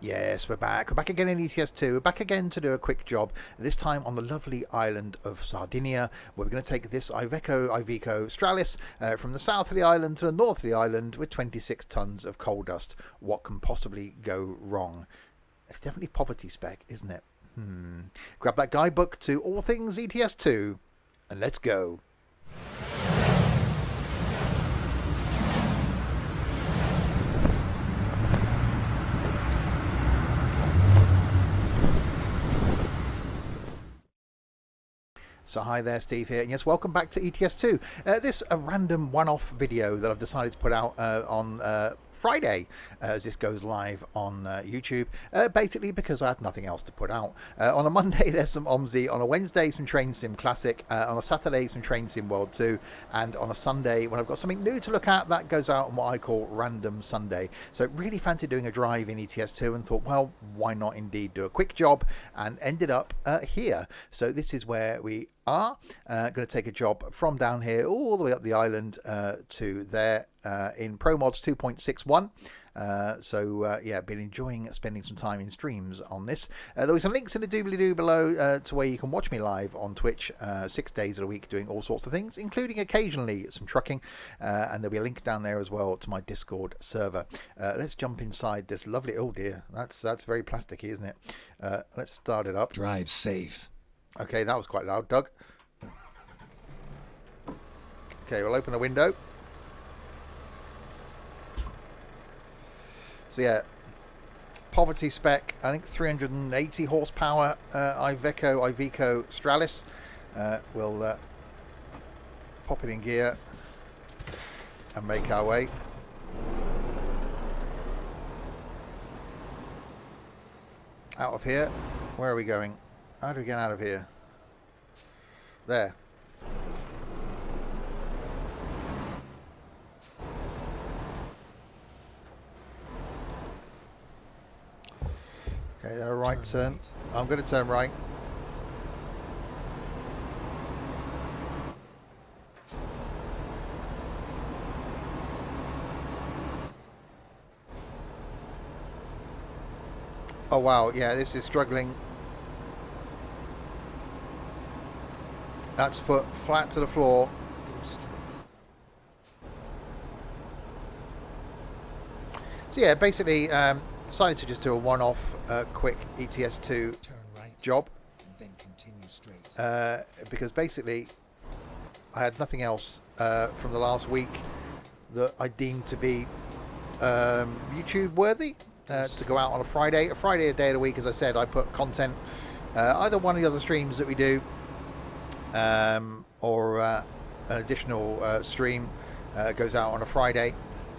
Yes, we're back. We're back again in ETS2. We're back again to do a quick job, this time on the lovely island of Sardinia, where we're going to take this Iveco Stralis from the south of the island to the north of the island with 26 tons of coal dust. What can possibly go wrong? It's definitely poverty spec, isn't it? Grab that guidebook to all things ETS2 and let's go. So hi there, Steve here, and yes, welcome back to ETS2. This a random one-off video that I've decided to put out on Friday as this goes live on YouTube, basically because I had nothing else to put out. On a Monday there's some OMSI, on a Wednesday some Train Sim Classic, on a Saturday some Train Sim World 2, and on a Sunday when I've got something new to look at, that goes out on what I call Random Sunday. So really fancied doing a drive in ETS2 and thought, well, why not indeed do a quick job, and ended up here. So this is where we are going to take a job from down here all the way up the island to there in Pro Mods 2.61. Yeah, been enjoying spending some time in streams on this. There'll be some links in the doobly-doo below to where you can watch me live on Twitch 6 days of the week doing all sorts of things, including occasionally some trucking, and there'll be a link down there as well to my Discord server. Let's jump inside this lovely, oh dear, that's very plasticky, isn't it? Let's start it up. Drive safe. Okay, that was quite loud, Doug. Okay, we'll open the window. So yeah, poverty spec, I think 380 horsepower Iveco Stralis. We'll pop it in gear and make our way. Out of here. Where are we going? How do we get out of here? There. Okay, then a right turn. I'm going to turn right. Oh wow, yeah, this is struggling. That's foot flat to the floor. So yeah, basically decided to just do a one-off quick ETS2 job. And then continue straight. Because basically I had nothing else from the last week that I deemed to be YouTube worthy to go out on a Friday. A Friday, a day of the week, as I said, I put content, either one of the other streams that we do, or an additional stream goes out on a Friday,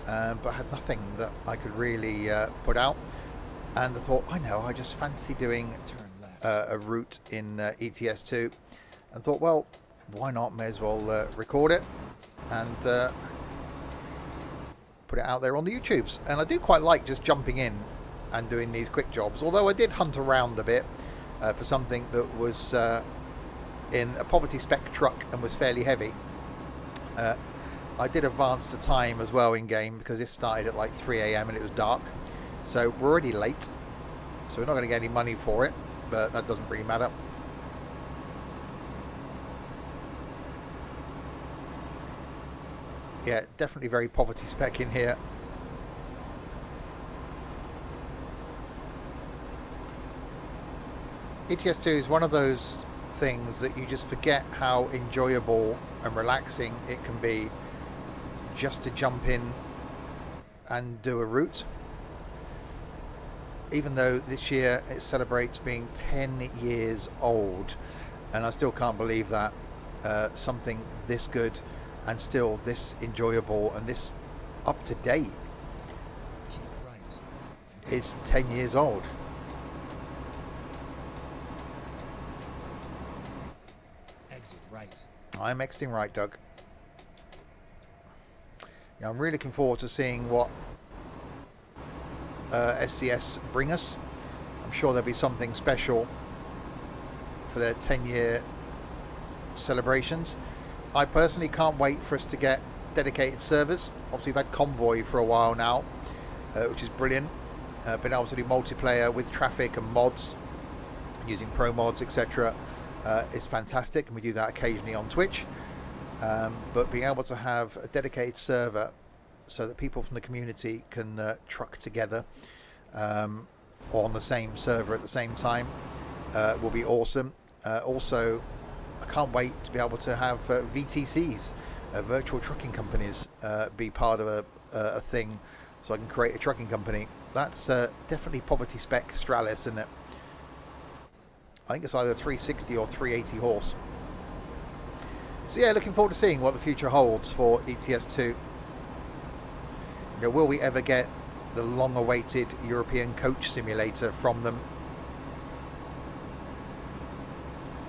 but I had nothing that I could really put out, and I thought, I just fancy doing a route in ETS2, and thought, well, why not, may as well record it and put it out there on the YouTubes. And I do quite like just jumping in and doing these quick jobs, although I did hunt around a bit for something that was in a poverty spec truck and was fairly heavy. I did advance the time as well in game because this started at like 3 AM and it was dark, so we're already late, so we're not going to get any money for it, but that doesn't really matter. Yeah, definitely very poverty spec in here. ETS2 is one of those things that you just forget how enjoyable and relaxing it can be just to jump in and do a route. Even though this year it celebrates being 10 years old, and I still can't believe that something this good and still this enjoyable and this up to date is 10 years old. Exit right. I'm exiting right, Doug. Yeah, I'm really looking forward to seeing what SCS bring us. I'm sure there'll be something special for their 10-year celebrations. I personally can't wait for us to get dedicated servers. Obviously we've had Convoy for a while now, which is brilliant. being able to do multiplayer with traffic and mods, using pro mods, etc., is fantastic, and we do that occasionally on Twitch. But being able to have a dedicated server so that people from the community can truck together on the same server at the same time will be awesome. Also, I can't wait to be able to have VTCs, virtual trucking companies, be part of a thing, so I can create a trucking company. That's definitely poverty spec Stralis, isn't it? I think it's either 360 or 380 horse. So yeah, looking forward to seeing what the future holds for ETS2. You know, will we ever get the long-awaited European coach simulator from them?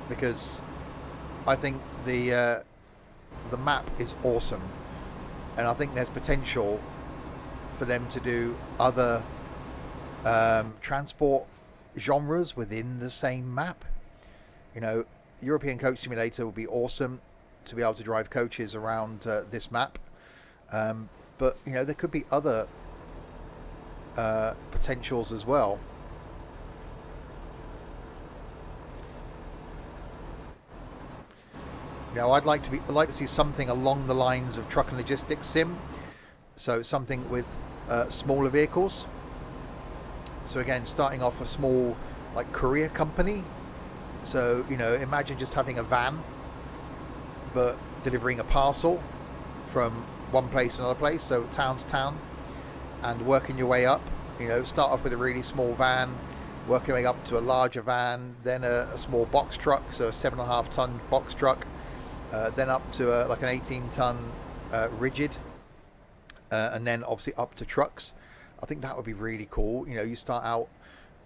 Because I think the map is awesome, and I think there's potential for them to do other transport genres within the same map. You know, European Coach Simulator would be awesome to be able to drive coaches around this map, but you know, there could be other potentials as well. You know, I'd like to see something along the lines of Truck and Logistics Sim, so something with smaller vehicles. So again, starting off a small like courier company. So, you know, imagine just having a van but delivering a parcel from one place to another place, so town to town, and working your way up. You know, start off with a really small van, work your way up to a larger van, then a small box truck, so a 7.5 ton box truck, then up to like an 18 ton rigid, and then obviously up to trucks. I think that would be really cool. You know, you start out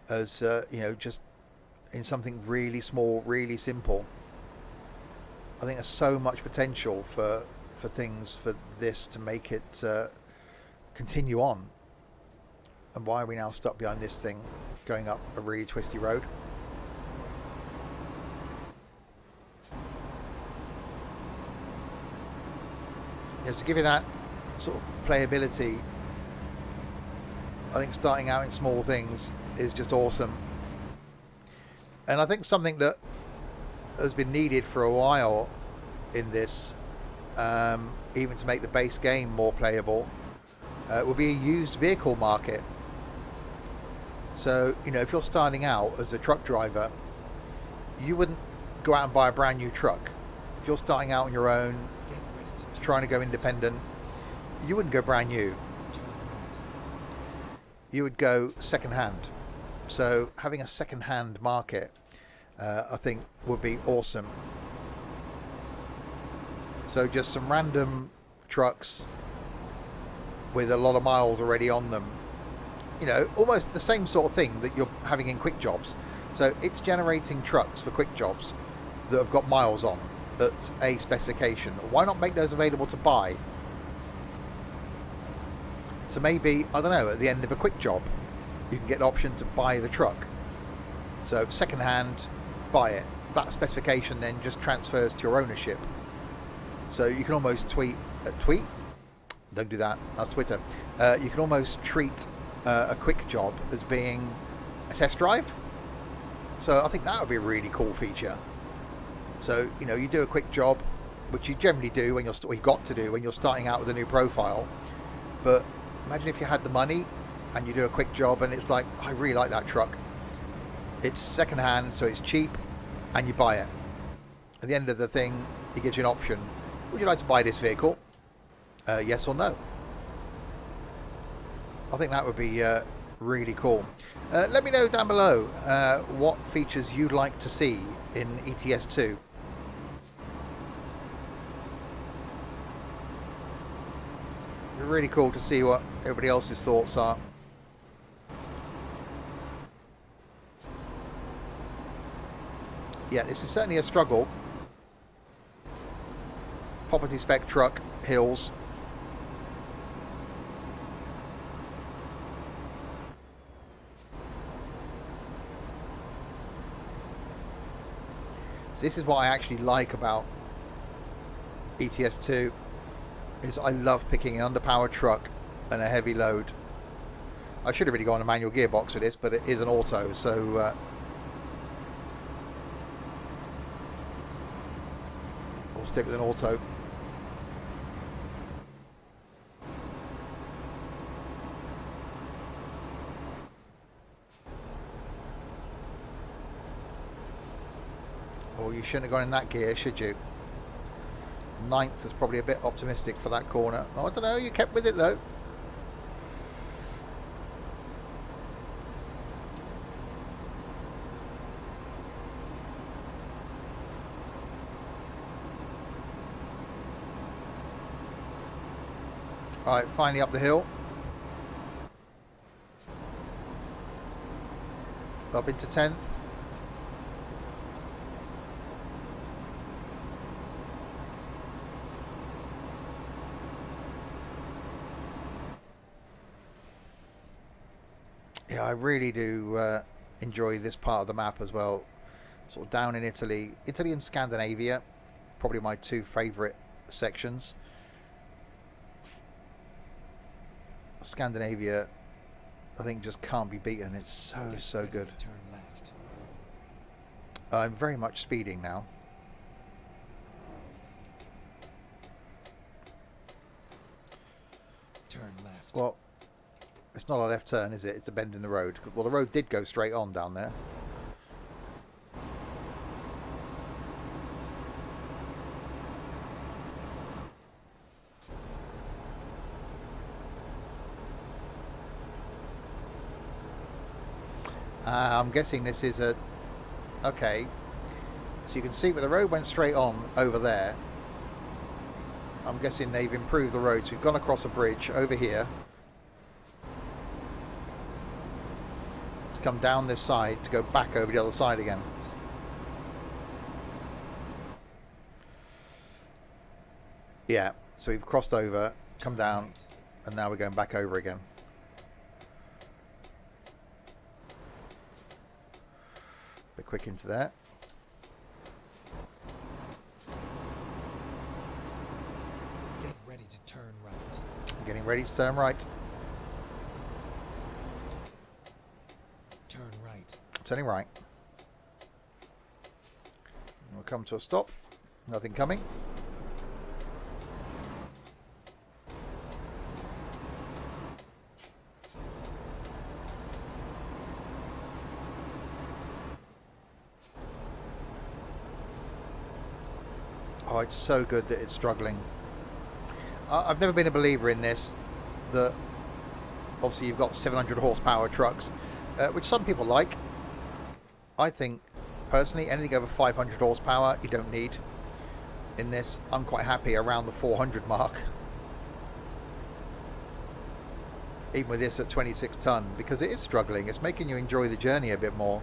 as you know, just in something really small, really simple. I think there's so much potential for things for this to make it continue on. And why are we now stuck behind this thing going up a really twisty road? Yeah, to give you that sort of playability, I think starting out in small things is just awesome. And I think something that has been needed for a while in this, even to make the base game more playable, will be a used vehicle market. So, you know, if you're starting out as a truck driver, you wouldn't go out and buy a brand new truck. If you're starting out on your own, trying to go independent, you wouldn't go brand new. You would go second hand. So having a second hand market, I think would be awesome. So just some random trucks with a lot of miles already on them. You know, almost the same sort of thing that you're having in quick jobs. So it's generating trucks for quick jobs that have got miles on. That's a specification. Why not make those available to buy? So maybe, I don't know, at the end of a quick job, you can get the option to buy the truck. So second hand, buy it. That specification then just transfers to your ownership. So you can almost tweet? Don't do that, that's Twitter. You can almost treat a quick job as being a test drive. So I think that would be a really cool feature. So, you know, you do a quick job, which you generally do when you've got to do when you're starting out with a new profile. But imagine if you had the money and you do a quick job and it's like, I really like that truck. It's second hand, so it's cheap, and you buy it. At the end of the thing, it gives you an option. Would you like to buy this vehicle? Yes or no? I think that would be really cool. Let me know down below what features you'd like to see in ETS2. It'd be really cool to see what everybody else's thoughts are. Yeah, this is certainly a struggle. Poverty spec truck, hills. So this is what I actually like about ETS2, is I love picking an underpowered truck and a heavy load. I should have really gone a manual gearbox for this, but it is an auto, so we'll stick with an auto. Oh, you shouldn't have gone in that gear, should you? Ninth is probably a bit optimistic for that corner. Oh, I don't know, you kept with it though. Alright, finally up the hill. Up into 10th. Yeah, I really do enjoy this part of the map as well. Sort of down in Italy. Italy and Scandinavia, probably my two favourite sections. Scandinavia, I think, just can't be beaten. It's so good. Turn left. I'm very much speeding now. Turn left. Well, it's not a left turn, is it? It's a bend in the road. Well, the road did go straight on down there. I'm guessing this is a... Okay. So you can see where the road went straight on over there. I'm guessing they've improved the road. So we've gone across a bridge over here. To come down this side to go back over the other side again. Yeah, so we've crossed over, come down, and now we're going back over again. Bit quick into that. Get ready to turn right. Getting ready to turn right. Turn right. Turning right. We'll come to a stop. Nothing coming. Oh, it's so good that it's struggling. I've never been a believer in this, that obviously you've got 700 horsepower trucks, which some people like. I think, personally, anything over 500 horsepower you don't need in this. I'm quite happy around the 400 mark. Even with this at 26 ton, because it is struggling. It's making you enjoy the journey a bit more.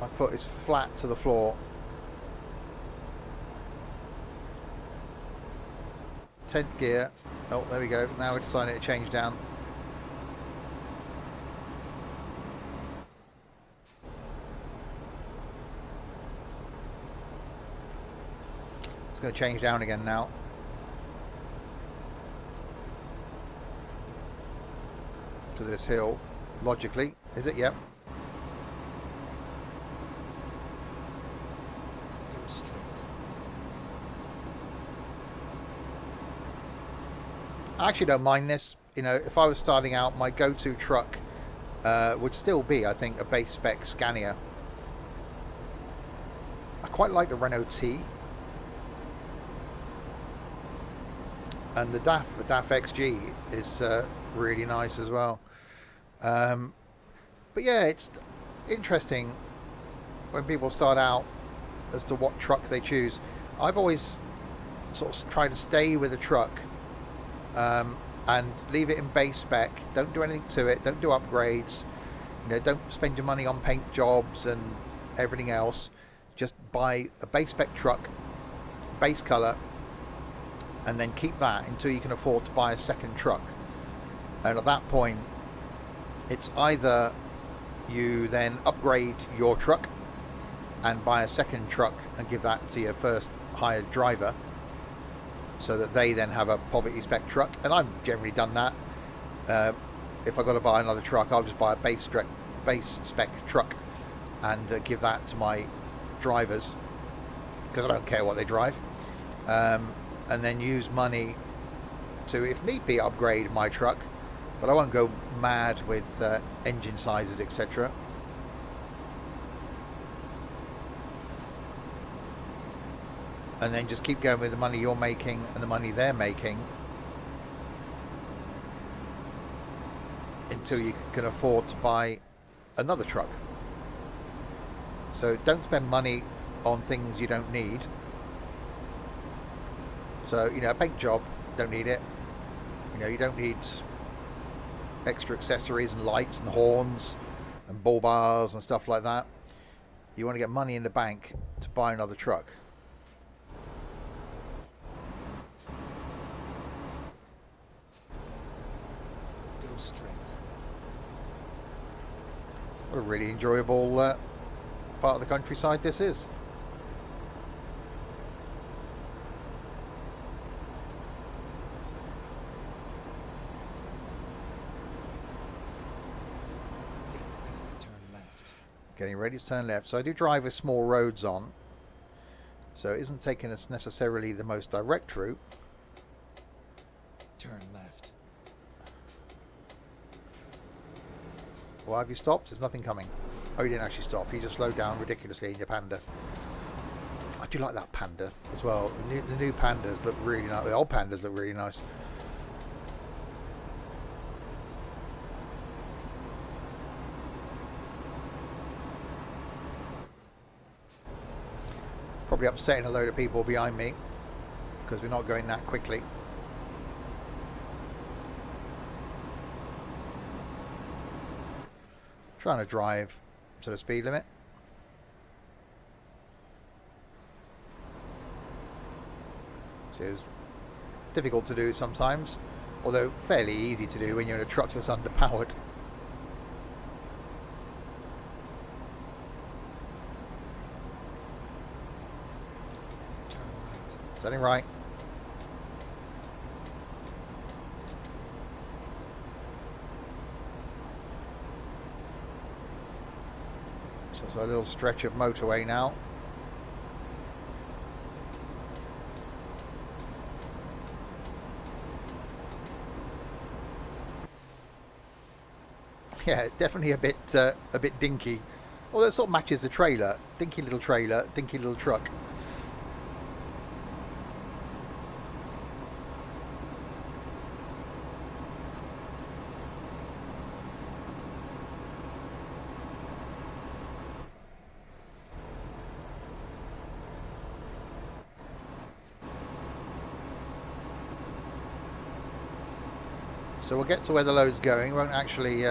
My foot is flat to the floor. 10th gear. Oh, there we go. Now we're deciding to change down. It's going to change down again now. Because of this hill, logically. Is it? Yep. I actually don't mind this. You know, if I was starting out, my go-to truck would still be, I think, a base spec Scania. I quite like the Renault T. And the DAF XG is really nice as well. But yeah, it's interesting when people start out as to what truck they choose. I've always sort of tried to stay with a truck and leave it in base spec. Don't do anything to it. Don't do upgrades. You know, don't spend your money on paint jobs and everything else. Just buy a base spec truck, base color, and then keep that until you can afford to buy a second truck. And at that point, it's either you then upgrade your truck and buy a second truck and give that to your first hired driver, so that they then have a poverty spec truck. And I've generally done that. If I've got to buy another truck, I'll just buy a base spec truck and give that to my drivers, because I don't care what they drive, and then use money to, if need be, upgrade my truck, but I won't go mad with engine sizes, etc. And then just keep going with the money you're making and the money they're making until you can afford to buy another truck. So don't spend money on things you don't need. So, you know, a paint job, don't need it. You know, you don't need extra accessories and lights and horns and bull bars and stuff like that. You want to get money in the bank to buy another truck. Go straight. What a really enjoyable part of the countryside this is. Getting ready to turn left. So I do drive with small roads on, so it isn't taking us necessarily the most direct route. Turn left. Why have you stopped? There's nothing coming. Oh, you didn't actually stop. You just slowed down ridiculously in your Panda. I do like that Panda as well. The new Pandas look really nice. The old Pandas look really nice. Probably upsetting a load of people behind me because we're not going that quickly. Trying to drive to the speed limit. Which is difficult to do sometimes, although fairly easy to do when you're in a truck that's underpowered. Turning right. So it's a little stretch of motorway now. Yeah, definitely a bit dinky. Although it sort of matches the trailer. Dinky little trailer, dinky little truck. So we'll get to where the load's going. We won't actually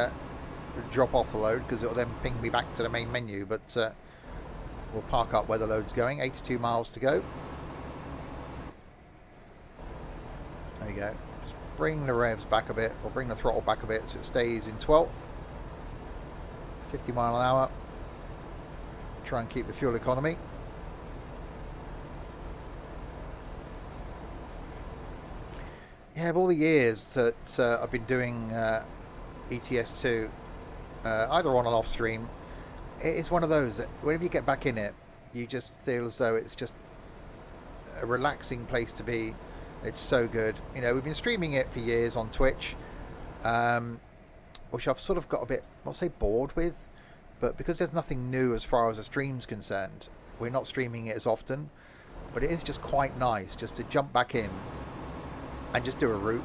drop off the load because it'll then ping me back to the main menu, but we'll park up where the load's going. 82 miles to go. There we go. Just bring the revs back a bit, or bring the throttle back a bit so it stays in 12th. 50 mile an hour. Try and keep the fuel economy. Yeah, of all the years that I've been doing ETS2, either on and off stream, it is one of those that whenever you get back in it, you just feel as though it's just a relaxing place to be. It's so good. You know, we've been streaming it for years on Twitch, which I've sort of got a bit, not say bored with, but because there's nothing new as far as the stream's concerned, we're not streaming it as often. But it is just quite nice just to jump back in and just do a route.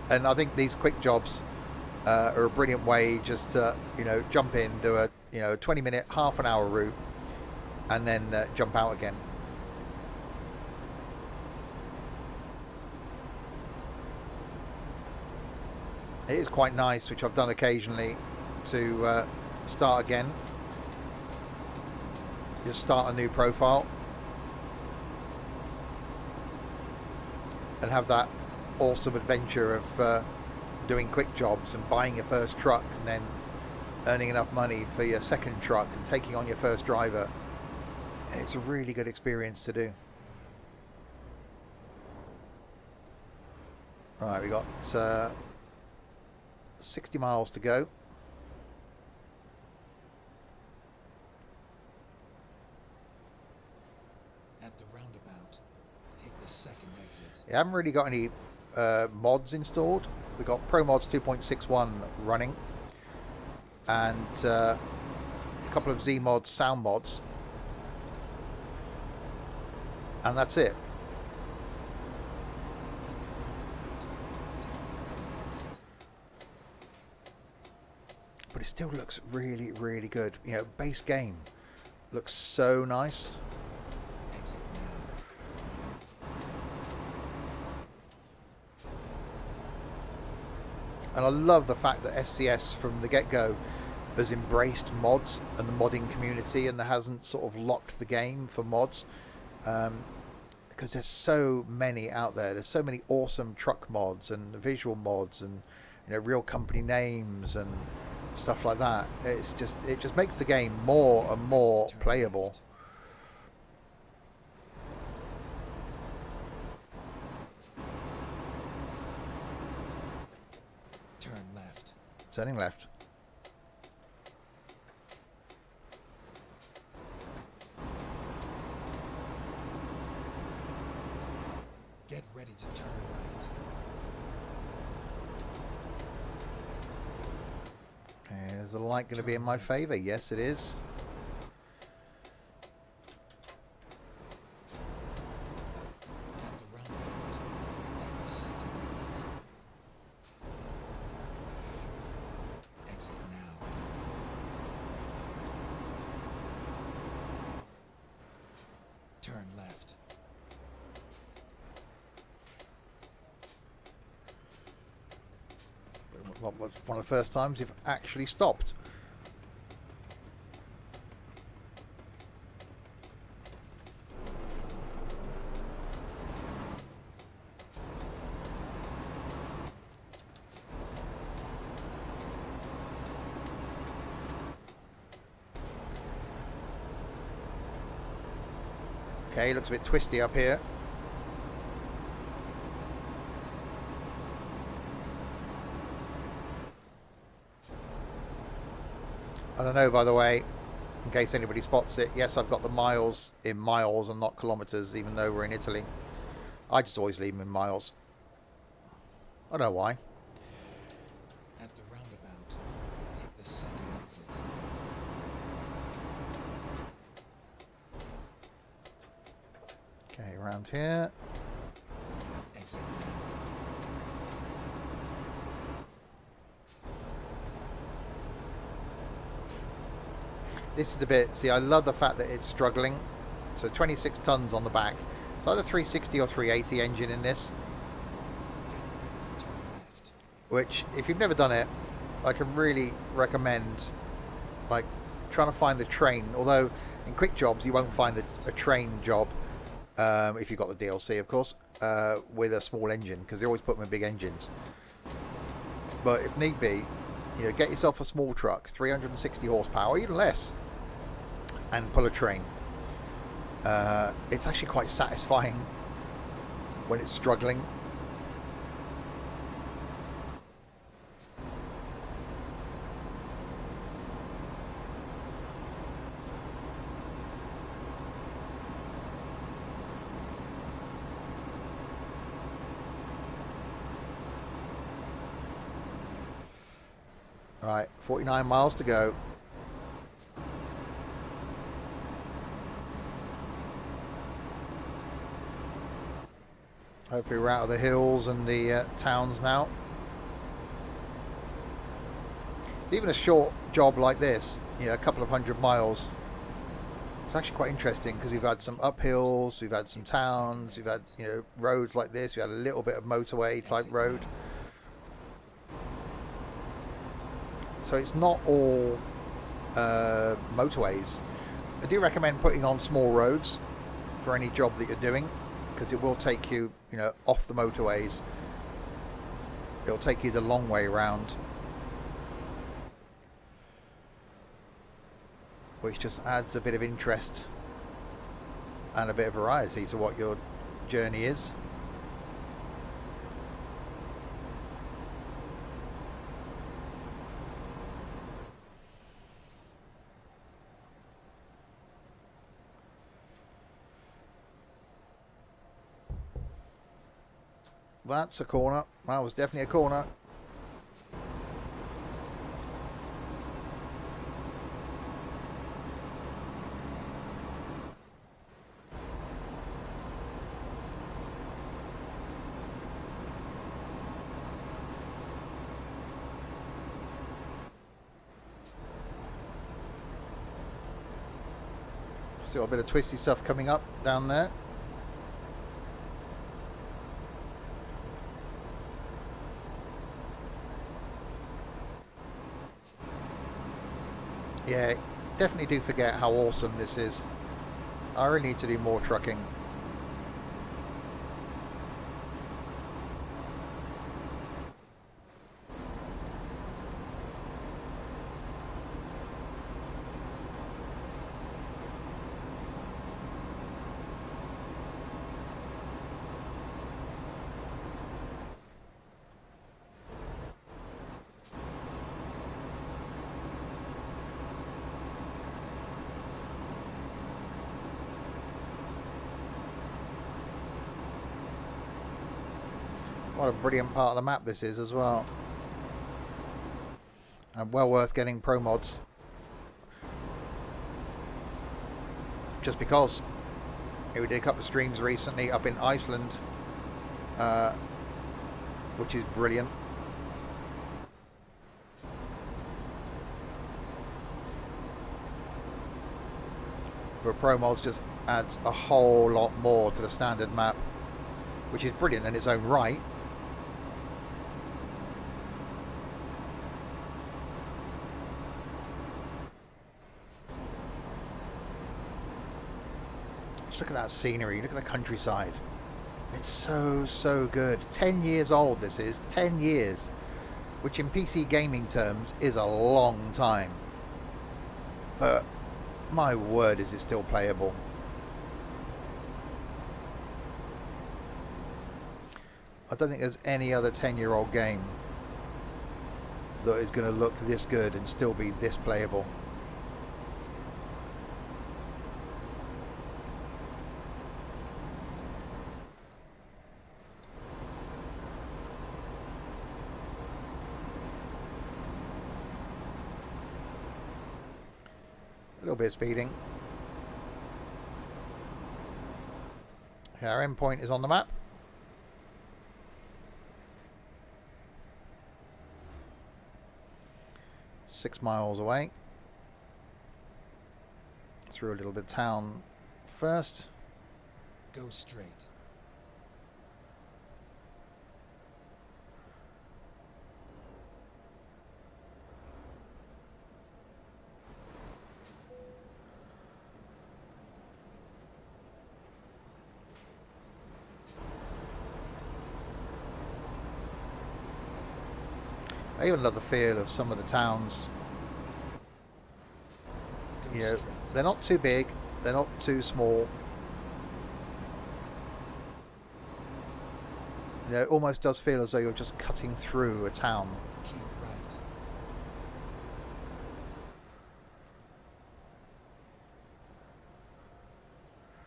And I think these quick jobs are a brilliant way just to, you know, jump in, do a 20-minute, half an hour route, and then jump out again. It is quite nice, which I've done occasionally, to start again. Just start a new profile and have that awesome adventure of doing quick jobs and buying your first truck and then earning enough money for your second truck and taking on your first driver. It's a really good experience to do. Right, we got 60 miles to go. At the roundabout, take the second exit. You haven't really got any mods installed. We've got Pro Mods 2.61 running, and a couple of Z mods, sound mods, and that's it. But it still looks really, really good. You know, base game looks so nice. Exit now. And I love the fact that SCS from the get-go has embraced mods and the modding community, and there hasn't sort of locked the game for mods, because there's so many out there. There's so many awesome truck mods and visual mods, and you know, real company names and stuff like that. It just makes the game more and more playable. Turn left. Turning left. Get ready to turn right. Okay, is the light going to be in my favour? Yes, it is. At the roundabout, take the second exit. Exit now. Turn left. What's one of the first times you've actually stopped? Okay, looks a bit twisty up here. I don't know, by the way, in case anybody spots it, yes, I've got the miles in miles and not kilometres, even though we're in Italy. I just always leave them in miles. I don't know why. At the roundabout, take the second exit. Okay, around here. Exit now. This is a bit, see, I love the fact that it's struggling. So 26 tons on the back. Like the 360 or 380 engine in this, Turn left. which if you've never done it, I can really recommend, like, trying to find the train. Although in quick jobs you won't find a train job, if you've got the DLC, of course, with a small engine, because they always put them in big engines. But if need be, you know, get yourself a small truck, 360 horsepower, or even less, and pull a train. It's actually quite satisfying when it's struggling. Right, 49 miles to go. Hopefully we're out of the hills and the towns now. Even a short job like this, you know, a couple of 100 miles, it's actually quite interesting, because we've had some uphills, we've had some towns, we've had, you know, roads like this, we had a little bit of motorway type road. So it's not all motorways. I do recommend putting on small roads for any job that you're doing, because it will take you, you know, off the motorways. It'll take you the long way around, which just adds a bit of interest and a bit of variety to what your journey is. That's a corner. That was definitely a corner. Still a bit of twisty stuff coming up down there. Yeah, definitely do forget how awesome this is. I really need to do more trucking. What a brilliant part of the map this is as well. And well worth getting pro mods. Just because. We did a couple of streams recently up in Iceland, which is brilliant. But pro mods just adds a whole lot more to the standard map, which is brilliant in its own right. Just look at that scenery, look at the countryside. It's so good. 10 years old this is, 10 years. Which in PC gaming terms is a long time. But my word, is it still playable. I don't think there's any other 10-year-old game that is going to look this good and still be this playable. A little bit of speeding. Okay, our endpoint is on the map. Six miles away. Through a little bit of town first. Go straight. I even love the feel of some of the towns. You know, they're not too big, they're not too small. You know, it almost does feel as though you're just cutting through a town. Keep right.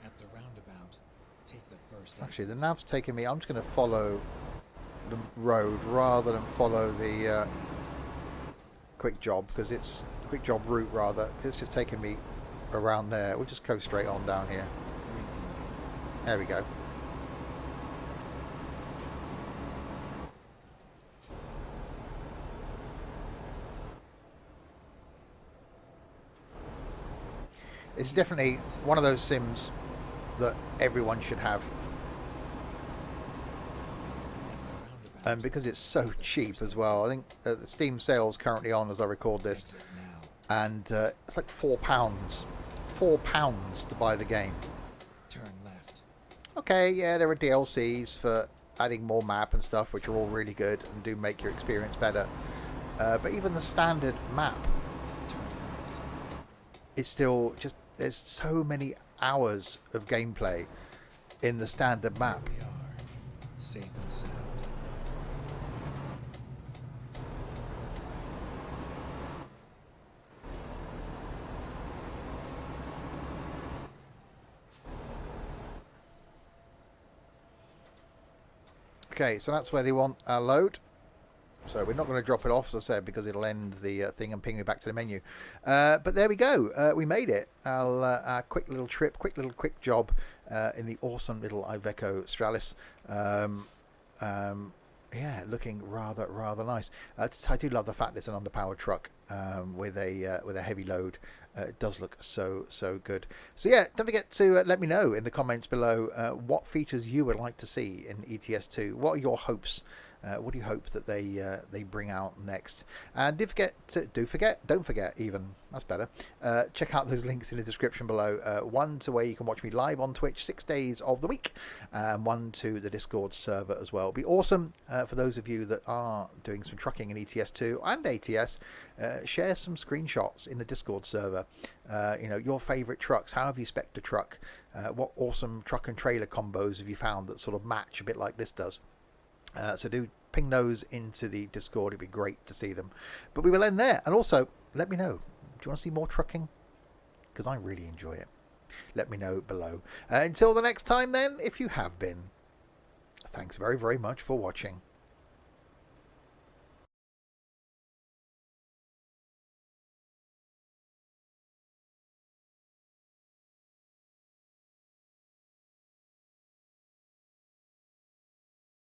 At the roundabout, take the first exit. Actually, the nav's taking me. I'm just going to follow the road rather than follow the quick job, because it's quick job route rather. It's just taking me around there. We'll just go straight on down here. There we go. It's definitely one of those sims that everyone should have. And because it's so cheap as well. I think the Steam sale's currently on as I record this. And it's like £4. £4 to buy the game. Turn left. Okay, yeah, there are DLCs for adding more map and stuff, which are all really good and do make your experience better. But even the standard map is still just... There's so many hours of gameplay in the standard map. We are safe and sound. Okay, so that's where they want our load. So we're not going to drop it off, as I said, because it'll end the thing and ping me back to the menu. But there we go. We made it. Our quick little trip, quick job in the awesome little Iveco Stralis. Yeah, looking rather nice. I do love the fact it's an underpowered truck with a heavy load. It does look so good. So yeah, don't forget to let me know in the comments below what features you would like to see in ETS2. What are your hopes? What do you hope that they bring out next? And don't forget even, that's better, check out those links in the description below. One to where you can watch me live on Twitch 6 days of the week, and one to the Discord server as well. It'd be awesome for those of you that are doing some trucking in ETS2 and ATS. Share some screenshots in the Discord server. You know, your favorite trucks. How have you spec'd a truck? What awesome truck and trailer combos have you found that sort of match a bit like this does? So do ping those into the Discord. It'd be great to see them. But we will end there. And also, let me know. Do you want to see more trucking? Because I really enjoy it. Let me know below. Until the next time then, if you have been. Thanks very much for watching.